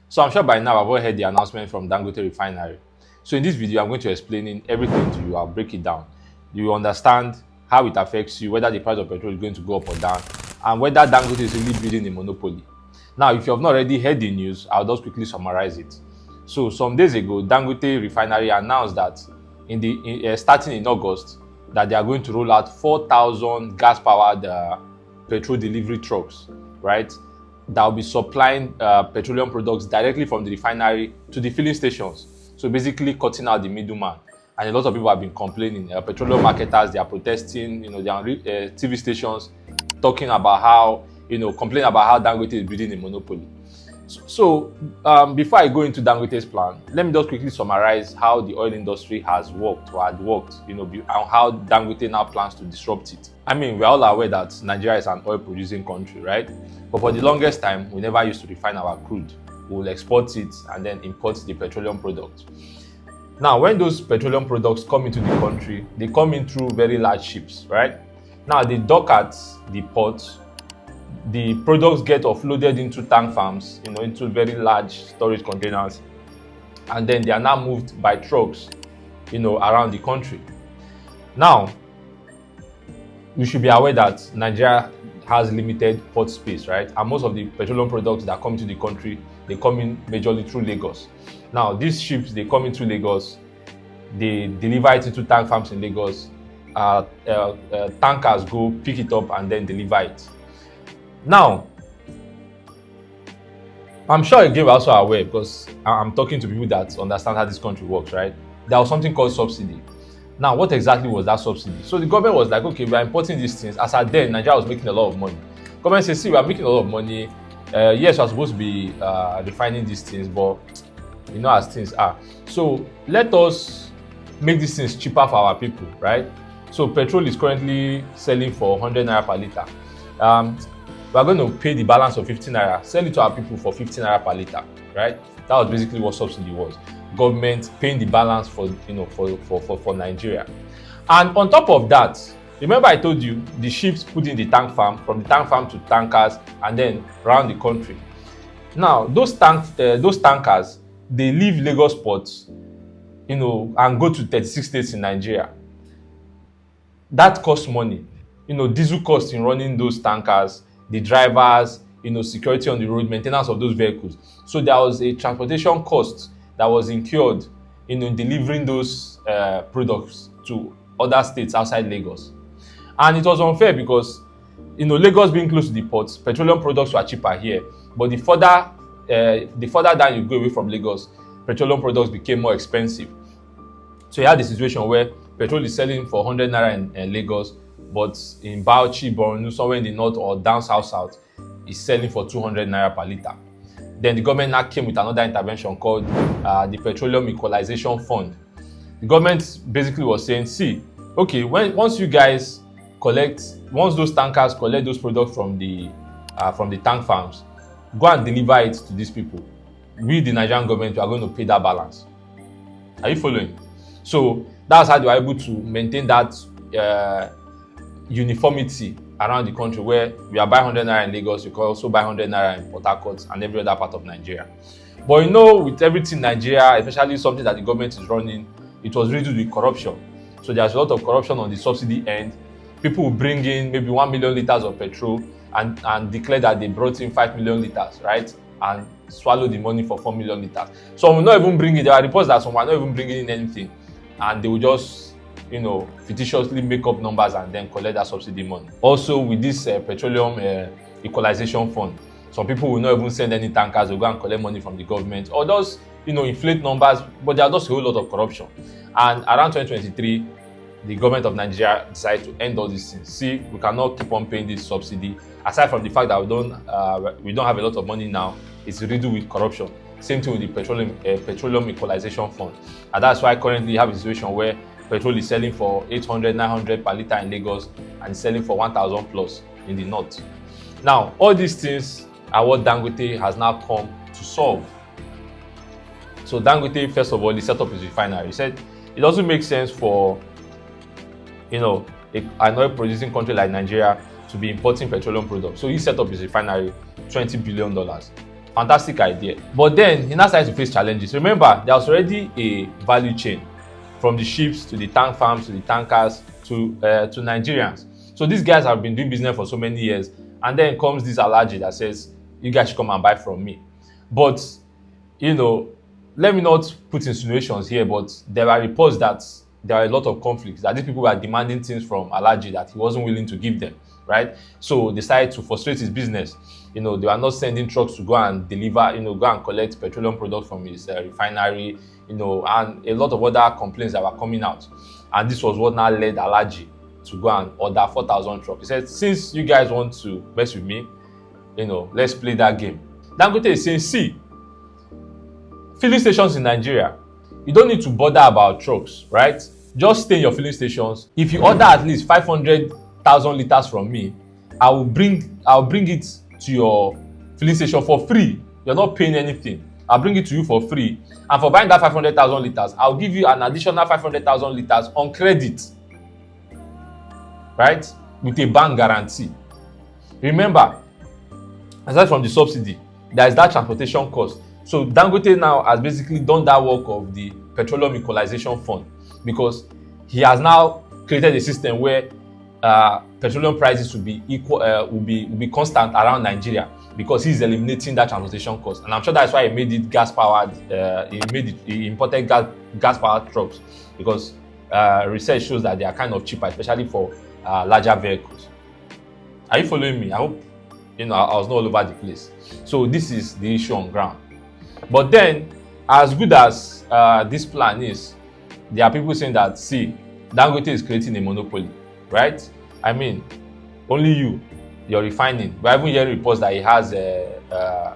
So I'm sure by now I've all heard the announcement from Dangote Refinery. So in this video, I'm going to explain everything to you. I'll break it down. You understand how it affects you, whether the price of petrol is going to go up or down, and whether Dangote is really building a monopoly. Now, if you have not already heard the news, I'll just quickly summarize it. So some days ago, Dangote Refinery announced that starting in August, that they are going to roll out 4,000 gas-powered petrol delivery trucks, right? That will be supplying petroleum products directly from the refinery to the filling stations. So basically cutting out the middleman. And a lot of people have been complaining. Petroleum marketers, they are protesting, they are on TV stations talking about how, complaining about how Dangote is building a monopoly. So before I go into Dangote's plan, let me just quickly summarize how the oil industry has worked or had worked, and how Dangote now plans to disrupt it. I mean, we're all aware that Nigeria is an oil-producing country, right? But for the longest time, we never used to refine our crude. We will export it and then import the petroleum products. Now, when those petroleum products come into the country, they come in through very large ships, right? Now, they dock at the port. The products get offloaded into tank farms, into very large storage containers, and then they are now moved by trucks, around the country. Now, we should be aware that Nigeria has limited port space, right? And most of the petroleum products that come into the country, they come in majorly through Lagos. Now, these ships, they come into Lagos, they deliver it into tank farms in Lagos. Tankers go pick it up and then deliver it. Now, I'm sure again we're also aware, because I'm talking to people that understand how this country works, right? There was something called subsidy. Now, what exactly was that subsidy? So the government was like, okay, we are importing these things. As at then, Nigeria was making a lot of money. Government says, see, we are making a lot of money. Yes, we are supposed to be refining these things, but as things are. So let us make these things cheaper for our people, right? So petrol is currently selling for 100 naira per liter. We are going to pay the balance of 15 naira, sell it to our people for 15 naira per liter, right? That was basically what subsidy was. Government paying the balance for Nigeria. And on top of that, remember I told you the ships put in the tank farm, from the tank farm to tankers, and then around the country. Now, those tankers, they leave Lagos ports, and go to 36 states in Nigeria. That costs money. Diesel costs in running those tankers, the drivers, security on the road, maintenance of those vehicles. So there was a transportation cost that was incurred, in delivering those products to other states outside Lagos. And it was unfair because, Lagos being close to the ports, petroleum products were cheaper here. But the further down you go away from Lagos, petroleum products became more expensive. So you had the situation where petrol is selling for 100 naira in Lagos, but in Bauchi, Borno, somewhere in the north or down south, is selling for 200 naira per liter. Then the government now came with another intervention called the Petroleum Equalization Fund. The government basically was saying, see, okay, once those tankers collect those products from the tank farms, go and deliver it to these people. We, the Nigerian government, are going to pay that balance. Are you following? So that's how they were able to maintain that uniformity around the country, where we are buying 100 naira in Lagos, you can also buy 100 naira in Port Harcourt and every other part of Nigeria. But with everything Nigeria, especially something that the government is running, it was riddled with corruption. So there's a lot of corruption on the subsidy end. People will bring in maybe 1 million liters of petrol and declare that they brought in 5 million liters, right? And swallow the money for 4 million liters. Some will not even bring it. There are reports that some are not even bringing in anything, and they will just fictitiously make up numbers and then collect that subsidy money. Also, with this Petroleum Equalization Fund, some people will not even send any tankers. They'll go and collect money from the government, or just inflate numbers, but there are just a whole lot of corruption. And around 2023, the government of Nigeria decided to end all these things. See, we cannot keep on paying this subsidy. Aside from the fact that we don't have a lot of money now, it's riddled with corruption. Same thing with the Petroleum Equalization Fund. And that's why currently you have a situation where petrol is selling for 800, 900 per liter in Lagos and selling for 1,000 plus in the north. Now, all these things are what Dangote has now come to solve. So Dangote, first of all, he set up his refinery. He said it doesn't make sense for an oil-producing country like Nigeria to be importing petroleum products. So he set up his refinery, $20 billion. Fantastic idea. But then he now started to face challenges. Remember, there was already a value chain from the ships to the tank farms to the tankers to Nigerians. So these guys have been doing business for so many years, and then comes this Alhaji that says, you guys should come and buy from me. But, let me not put insinuations here, but there are reports that there are a lot of conflicts, that these people were demanding things from Alhaji that he wasn't willing to give them, right? So they decided to frustrate his business. They were not sending trucks to go and deliver, go and collect petroleum products from his refinery, and a lot of other complaints that were coming out. And this was what now led Alhaji to go and order 4,000 trucks. He said, since you guys want to mess with me, let's play that game. Dangote is saying, see, filling stations in Nigeria, you don't need to bother about trucks, right? Just stay in your filling stations. If you order at least 500,000 liters from me, I'll bring it to your filling station for free. You're not paying anything. I'll bring it to you for free. And for buying that 500,000 liters, I'll give you an additional 500,000 liters on credit, right? With a bank guarantee. Remember, aside from the subsidy, there is that transportation cost. So Dangote now has basically done that work of the Petroleum Equalization Fund, because he has now created a system where petroleum prices will be equal, will be constant around Nigeria, because he's eliminating that transportation cost. And I'm sure that's why he made it gas powered. He imported gas powered trucks, because research shows that they are kind of cheaper, especially for larger vehicles. Are you following me? I hope I was not all over the place. So this is the issue on ground. But then, as good as this plan is, there are people saying that, see, Dangote is creating a monopoly, right? I mean, only you're refining. We're even hearing reports that he has a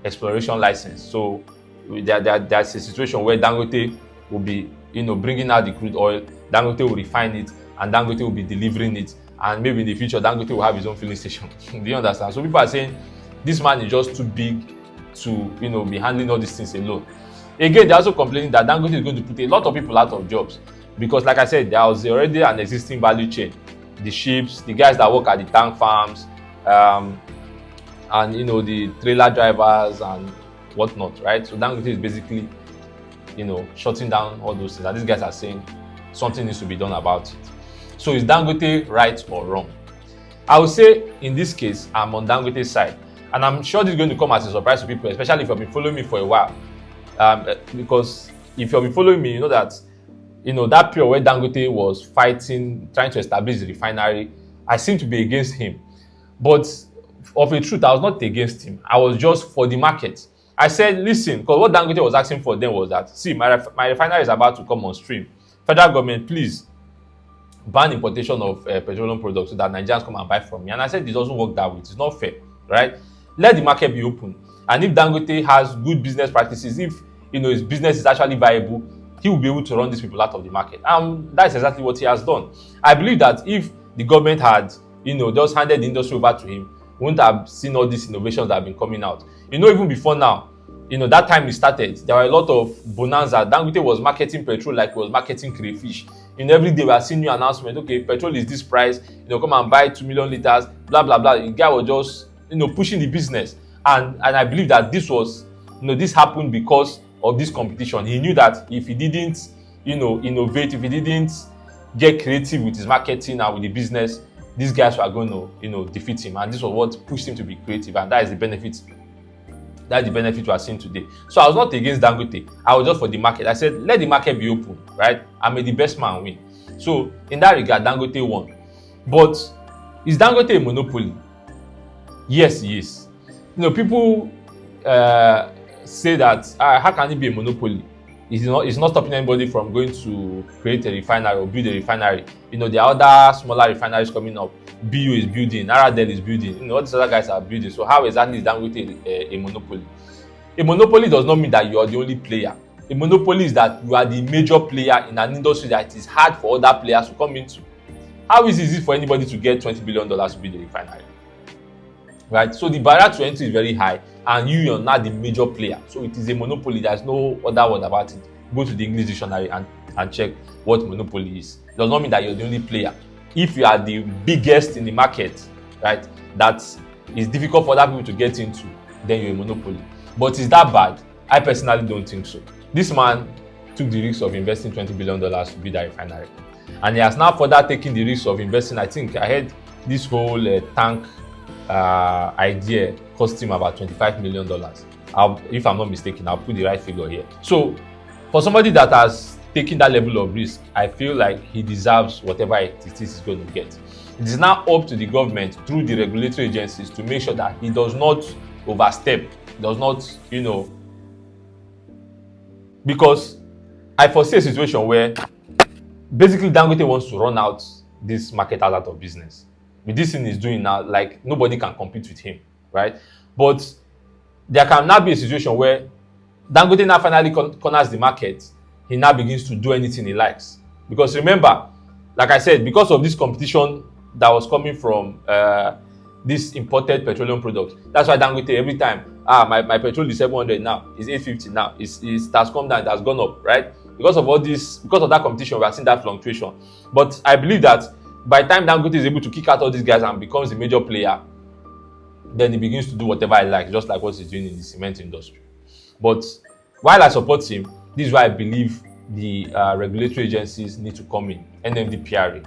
exploration license. So there's a situation where Dangote will be, bringing out the crude oil. Dangote will refine it, and Dangote will be delivering it. And maybe in the future, Dangote will have his own filling station. Do you understand? So people are saying this man is just too big to, be handling all these things alone. Again, they're also complaining that Dangote is going to put a lot of people out of jobs, because, like I said, there was already an existing value chain. The ships, the guys that work at the tank farms, and the trailer drivers and whatnot, right? So Dangote is basically, shutting down all those things. And these guys are saying something needs to be done about it. So is Dangote right or wrong? I would say in this case, I'm on Dangote's side. And I'm sure this is going to come as a surprise to people, especially if you've been following me for a while. Because if you've been following me, you know that that period where Dangote was fighting, trying to establish the refinery, I seem to be against him. But of a truth, I was not against him. I was just for the market. I said, listen, because what Dangote was asking for then was that, see, my refinery is about to come on stream. Federal government, please ban importation of petroleum products so that Nigerians come and buy from me. And I said, it doesn't work that way. It's not fair, right? Let the market be open. And if Dangote has good business practices, if his business is actually viable, he will be able to run these people out of the market. And that's exactly what he has done. I believe that if the government had, just handed the industry over to him, we wouldn't have seen all these innovations that have been coming out. Even before now, that time it started, there were a lot of bonanza. Dangote was marketing petrol like he was marketing crayfish. Every day we are seeing new announcement. Okay, petrol is this price. Come and buy 2 million liters. Blah blah blah. The guy was just pushing the business, and I believe that this was this happened because of this competition. He knew that if he didn't innovate, if he didn't get creative with his marketing and with the business, these guys were going to defeat him, and this was what pushed him to be creative, and that is the benefit. That's the benefit we are seeing today. So I was not against Dangote. I was just for the market. I said, let the market be open, right? And may the best man win. So in that regard, Dangote won. But is Dangote a monopoly? Yes, he is. People say that how can it be a monopoly? It's not stopping anybody from going to create a refinery or build a refinery. There are other smaller refineries coming up. BU is building, Aradel is building. All these other guys are building. So how exactly is Dangote a monopoly? A monopoly does not mean that you are the only player. A monopoly is that you are the major player in an industry that it is hard for other players to come into. How easy is it for anybody to get $20 billion to build a refinery? Right? So the barrier to entry is very high, and you are not the major player. So it is a monopoly. There's no other word about it. Go to the English dictionary and check what monopoly is. It does not mean that you're the only player. If you are the biggest in the market, right, that is difficult for other people to get into, then you're a monopoly. But is that bad? I personally don't think so. This man took the risk of investing $20 billion to build that refinery. And he has now further taken the risk of investing, I think I heard this whole tank idea cost him about $25 million. If I'm not mistaken, I'll put the right figure here. So for somebody that has taken that level of risk, I feel like he deserves whatever it is he's going to get. It is now up to the government through the regulatory agencies to make sure that he does not overstep, does not, because I foresee a situation where basically Dangote wants to run out this market out of business. With this thing he's doing now, like nobody can compete with him, right? But there can now be a situation where Dangote now finally corners the market. He now begins to do anything he likes. Because remember, like I said, because of this competition that was coming from this imported petroleum product, that's why Dangote every time, my petrol is 700 now, it's 850 now, it has come down, it has gone up, right? Because of all this, because of that competition, we are seeing that fluctuation. But I believe that by the time Dangote is able to kick out all these guys and becomes a major player, then he begins to do whatever he likes, just like what he's doing in the cement industry. But while I support him, this is why I believe the regulatory agencies need to come in, NMDPRA,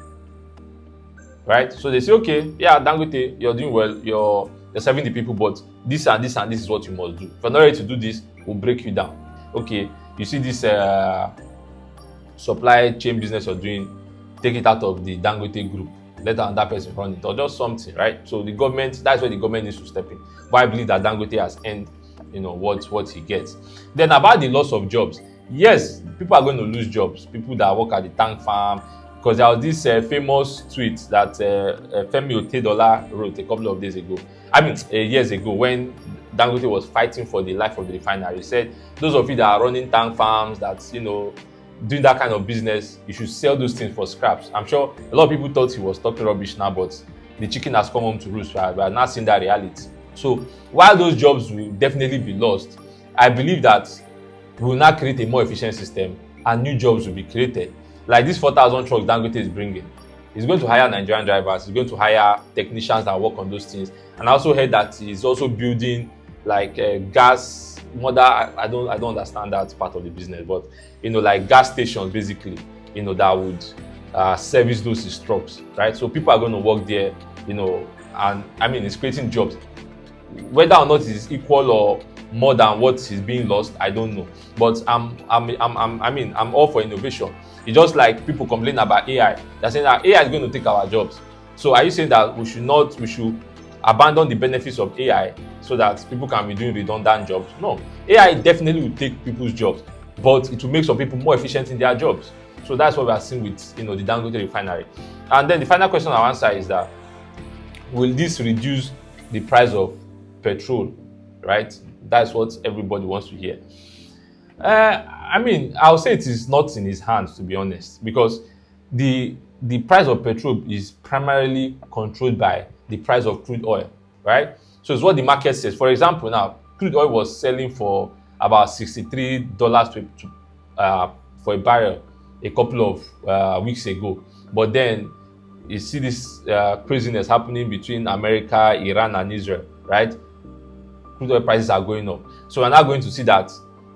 right? So they say, okay, yeah, Dangote, you're doing well, you're serving the people, but this and this and this is what you must do. If you're not ready to do this, we'll break you down. Okay, you see this supply chain business you're doing, take it out of the Dangote group, let another person run it, or just something, right? So the government, that's where the government needs to step in. But I believe that Dangote has earned, what he gets. Then about the loss of jobs, yes, people are going to lose jobs. People that work at the tank farm, because there was this famous tweet that Femi Otedola wrote a couple of years ago, when Dangote was fighting for the life of the refinery. He said, those of you that are running tank farms, that's doing that kind of business, you should sell those things for scraps. I'm sure a lot of people thought he was talking rubbish now, but the chicken has come home to roost. We are now seeing that reality. So while those jobs will definitely be lost, I believe that we will now create a more efficient system and new jobs will be created. Like this 4,000 trucks Dangote is bringing. He's going to hire Nigerian drivers. He's going to hire technicians that work on those things. And I also heard that he's also building like gas I don't understand that part of the business, but like gas stations basically, that would service those trucks, right? So people are going to work there, and I mean it's creating jobs. Whether or not it's equal or more than what is being lost, I don't know. But I'm all for innovation. It's just like people complain about AI. They're saying that AI is going to take our jobs. So are you saying that we should abandon the benefits of AI so that people can be doing redundant jobs? No. AI definitely will take people's jobs, but it will make some people more efficient in their jobs. So that's what we are seeing with the Dangote Refinery. And then the final question I'll answer is that, will this reduce the price of petrol? Right? That's what everybody wants to hear. I'll say it is not in his hands, to be honest, because the price of petrol is primarily controlled by the price of crude oil, right? So it's what the market says. For example, now crude oil was selling for about $63 for a barrel a couple of weeks ago, but then you see this craziness happening between America, Iran, and Israel, right? Crude oil prices are going up. So we're now going to see that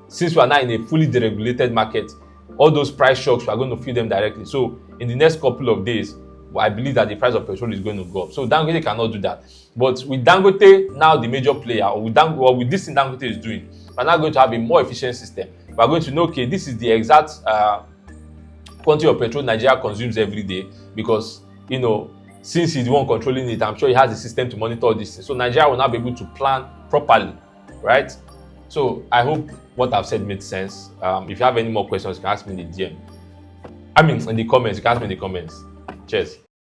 since we are now in a fully deregulated market, all those price shocks, we are going to feel them directly. So in the next couple of days, I believe that the price of petrol is going to go up. So Dangote cannot do that. But with Dangote now the major player, or with this thing Dangote is doing, we're now going to have a more efficient system. We're going to know, okay, this is the exact quantity of petrol Nigeria consumes every day, because since he's the one controlling it, I'm sure he has a system to monitor all these things. So Nigeria will now be able to plan properly, right? So I hope what I've said made sense. If you have any more questions, you can ask me in the DM. In the comments. You can ask me in the comments. Cheers.